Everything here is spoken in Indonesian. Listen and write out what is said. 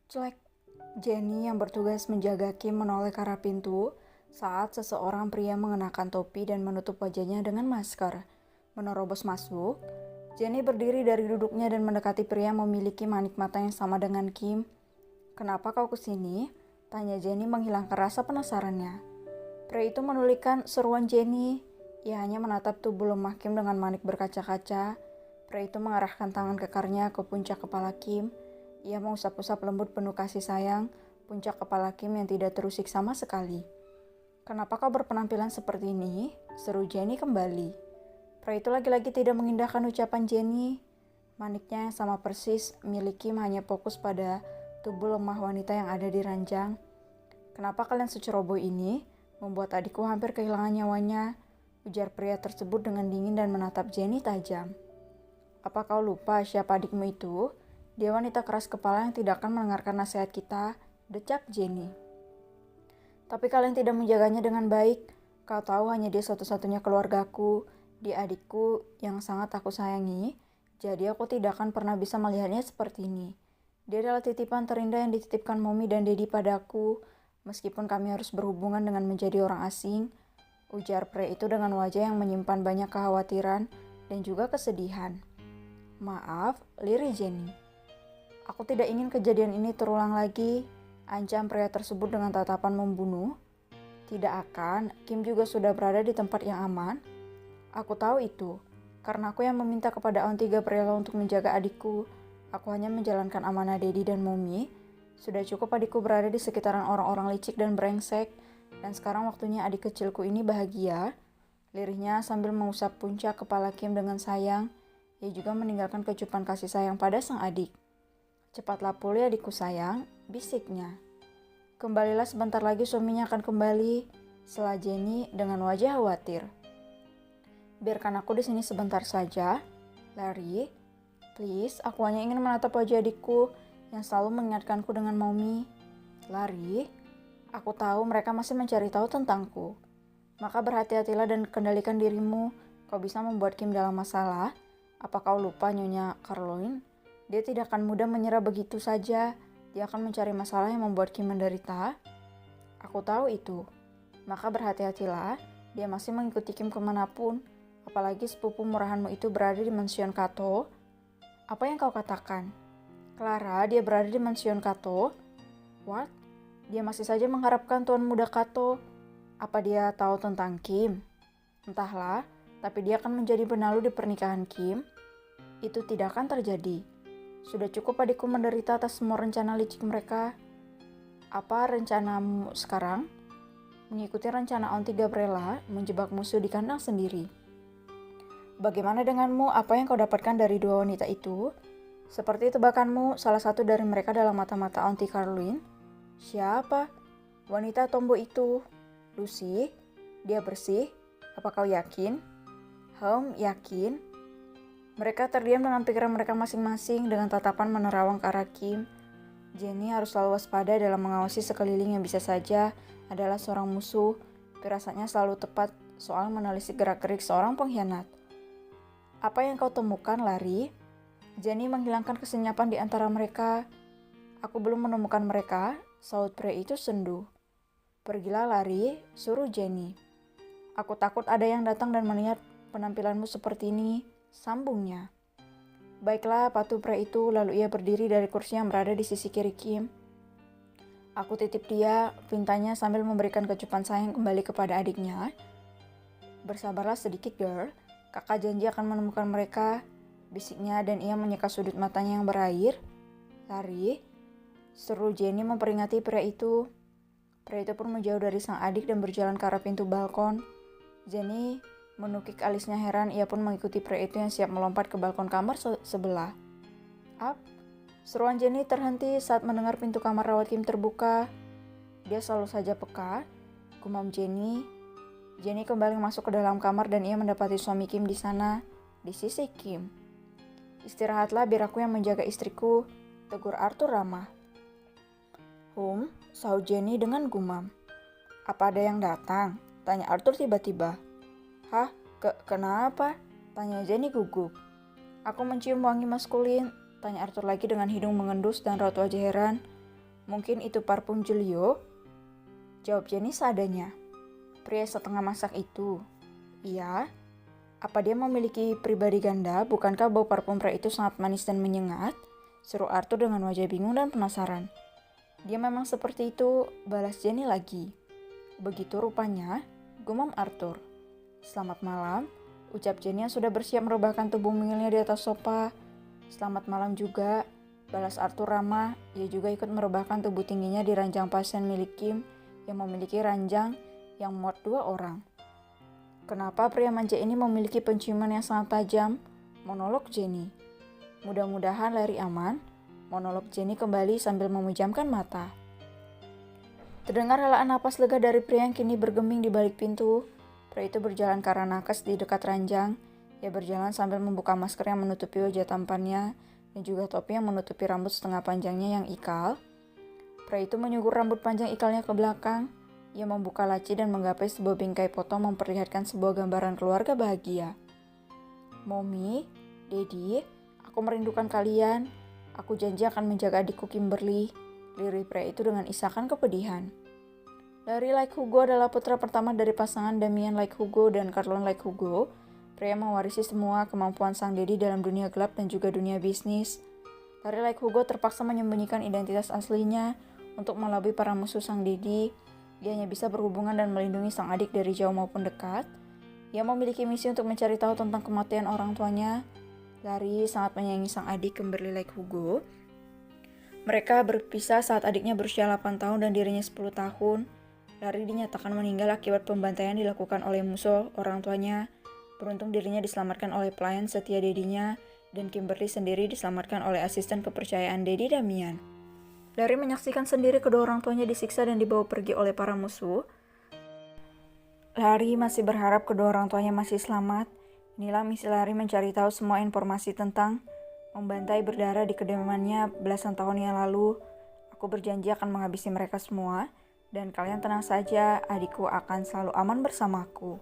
Cuek. Jenny yang bertugas menjaga Kim menoleh ke arah pintu saat seseorang pria mengenakan topi dan menutup wajahnya dengan masker menerobos masuk. Jenny berdiri dari duduknya dan mendekati pria yang memiliki manik mata yang sama dengan Kim. "Kenapa kau kesini?" tanya Jenny menghilangkan rasa penasarannya. Pria itu menolehkan seruan Jenny. Ia hanya menatap tubuh lemah Kim dengan manik berkaca-kaca. Pria itu mengarahkan tangan kekarnya ke puncak kepala Kim. Ia mengusap-usap lembut penuh kasih sayang puncak kepala Kim yang tidak terusik sama sekali. "Kenapa kau berpenampilan seperti ini?" seru Jenny kembali. Pria itu lagi-lagi tidak mengindahkan ucapan Jenny. Maniknya yang sama persis milik Kim hanya fokus pada tubuh lemah wanita yang ada di ranjang. "Kenapa kalian seceroboh ini? Membuat adikku hampir kehilangan nyawanya," ujar pria tersebut dengan dingin dan menatap Jenny tajam. "Apa kau lupa siapa adikmu itu? Dia wanita keras kepala yang tidak akan mendengarkan nasihat kita," decap Jenny. "Tapi kalian tidak menjaganya dengan baik. Kau tahu hanya dia satu-satunya keluargaku, dia adikku yang sangat aku sayangi, jadi aku tidak akan pernah bisa melihatnya seperti ini. Dia adalah titipan terindah yang dititipkan Mommy dan Daddy padaku, meskipun kami harus berhubungan dengan menjadi orang asing," ujar pria itu dengan wajah yang menyimpan banyak kekhawatiran dan juga kesedihan. "Maaf," lirih Jenny. "Aku tidak ingin kejadian ini terulang lagi," ancam pria tersebut dengan tatapan membunuh. "Tidak akan, Kim juga sudah berada di tempat yang aman." "Aku tahu itu, karena aku yang meminta kepada Aunty Gabriela untuk menjaga adikku. Aku hanya menjalankan amanah Daddy dan Mommy. Sudah cukup adikku berada di sekitaran orang-orang licik dan brengsek, dan sekarang waktunya adik kecilku ini bahagia," lirihnya sambil mengusap puncak kepala Kim dengan sayang. Ia juga meninggalkan kecupan kasih sayang pada sang adik. "Cepatlah pulih adikku sayang," bisiknya. "Kembalilah sebentar lagi suaminya akan kembali," sela Jenny dengan wajah khawatir. "Biarkan aku di sini sebentar saja, Larry. Please, aku hanya ingin menatap wajah adikku yang selalu mengingatkanku dengan Mommy. Larry, aku tahu mereka masih mencari tahu tentangku. Maka berhati-hatilah dan kendalikan dirimu. Kau bisa membuat Kim dalam masalah. Apa kau lupa Nyonya Caroline? Dia tidak akan mudah menyerah begitu saja. Dia akan mencari masalah yang membuat Kim menderita." "Aku tahu itu. Maka berhati-hatilah. Dia masih mengikuti Kim kemanapun. Apalagi sepupu murahanmu itu berada di mansion Kato." "Apa yang kau katakan?" "Clara, dia berada di mansion Kato." "What? Dia masih saja mengharapkan Tuan Muda Kato. Apa dia tahu tentang Kim?" "Entahlah, tapi dia akan menjadi benalu di pernikahan Kim." "Itu tidak akan terjadi. Sudah cukup adikku menderita atas semua rencana licik mereka." "Apa rencanamu sekarang?" "Mengikuti rencana Aunty Gabriela menjebak musuh di kandang sendiri." "Bagaimana denganmu? Apa yang kau dapatkan dari dua wanita itu?" "Seperti tebakanmu, salah satu dari mereka dalam mata-mata Aunty Caroline." "Siapa?" "Wanita tomboy itu." "Lucy? Dia bersih? Apa kau yakin?" Yakin." Mereka terdiam dengan pikiran mereka masing-masing dengan tatapan menerawang ke arah Kim. Jenny harus selalu waspada dalam mengawasi sekeliling yang bisa saja adalah seorang musuh. Firasatnya selalu tepat soal menelisik gerak-gerik seorang pengkhianat. "Apa yang kau temukan, Larry?" Jenny menghilangkan kesenyapan di antara mereka. "Aku belum menemukan mereka," saut pria itu sendu. "Pergilah, Larry," suruh Jenny. "Aku takut ada yang datang dan melihat penampilanmu seperti ini," sambungnya. "Baiklah," patuh pria itu, lalu ia berdiri dari kursi yang berada di sisi kiri Kim. "Aku titip dia," pintanya sambil memberikan kecupan sayang kembali kepada adiknya. "Bersabarlah sedikit, girl. Kakak janji akan menemukan mereka," bisiknya dan ia menyeka sudut matanya yang berair. "Larry," seru Jenny memperingati pria itu. Pria itu pun menjauh dari sang adik dan berjalan ke arah pintu balkon. Jenny menukik alisnya heran, ia pun mengikuti pria itu yang siap melompat ke balkon kamar sebelah. "Up!" Seruan Jenny terhenti saat mendengar pintu kamar rawat Kim terbuka. Dia selalu saja peka. gumam Jenny. Jenny kembali masuk ke dalam kamar dan ia mendapati suami Kim di sana, di sisi Kim. Istirahatlah biar aku yang menjaga istriku, tegur Arthur ramah. Sahut Jenny dengan gumam. Apa ada yang datang? Tanya Arthur tiba-tiba. Hah? Kenapa? Tanya Jenny gugup. Aku mencium wangi maskulin, tanya Arthur lagi dengan hidung mengendus dan raut wajah heran. Mungkin itu parfum Julio? Jawab Jenny seadanya. Pria setengah masak itu. Iya. Apa dia memiliki pribadi ganda? Bukankah bau parfum pria itu sangat manis dan menyengat? Seru Arthur dengan wajah bingung dan penasaran. Dia memang seperti itu, balas Jenny lagi. Begitu rupanya, gumam Arthur. Selamat malam, ucap Jenny yang sudah bersiap merebahkan tubuh mungilnya di atas sofa. Selamat malam juga, balas Arthur ramah. Ia juga ikut merebahkan tubuh tingginya di ranjang pasien milik Kim yang memiliki ranjang yang muat 2 orang. Kenapa pria manja ini memiliki penciuman yang sangat tajam? Monolog Jenny. Mudah-mudahan Larry aman. Monolog Jenny kembali sambil memejamkan mata. Terdengar helaan napas lega dari pria yang kini bergeming di balik pintu. Pria itu berjalan ke arah nakes di dekat ranjang. Ia berjalan sambil membuka masker yang menutupi wajah tampannya dan juga topi yang menutupi rambut setengah panjangnya yang ikal. Pria itu menyugur rambut panjang ikalnya ke belakang. Ia membuka laci dan menggapai sebuah bingkai foto memperlihatkan sebuah gambaran keluarga bahagia. Mommy, Daddy, aku merindukan kalian. Aku janji akan menjaga adikku Kimberly. Lirih pria itu dengan isakan kepedihan. Larry Like Hugo adalah putra pertama dari pasangan Damian Like Hugo dan Carlon Like Hugo. Pria mewarisi semua kemampuan sang daddy dalam dunia gelap dan juga dunia bisnis. Larry Like Hugo terpaksa menyembunyikan identitas aslinya untuk melabui para musuh sang daddy. Dia hanya bisa berhubungan dan melindungi sang adik dari jauh maupun dekat. Ia memiliki misi untuk mencari tahu tentang kematian orang tuanya. Larry sangat menyayangi sang adik Kimberly Like Hugo. Mereka berpisah saat adiknya berusia 8 tahun dan dirinya 10 tahun. Larry dinyatakan meninggal akibat pembantaian dilakukan oleh musuh orang tuanya. Beruntung dirinya diselamatkan oleh pelayan setia dedinya dan Kimberly sendiri diselamatkan oleh asisten kepercayaan Daddy Damian. Larry menyaksikan sendiri kedua orang tuanya disiksa dan dibawa pergi oleh para musuh. Larry masih berharap kedua orang tuanya masih selamat. Inilah misi Larry mencari tahu semua informasi tentang membantai berdarah di kediamannya belasan tahun yang lalu. Aku berjanji akan menghabisi mereka semua. Dan kalian tenang saja, adikku akan selalu aman bersamaku.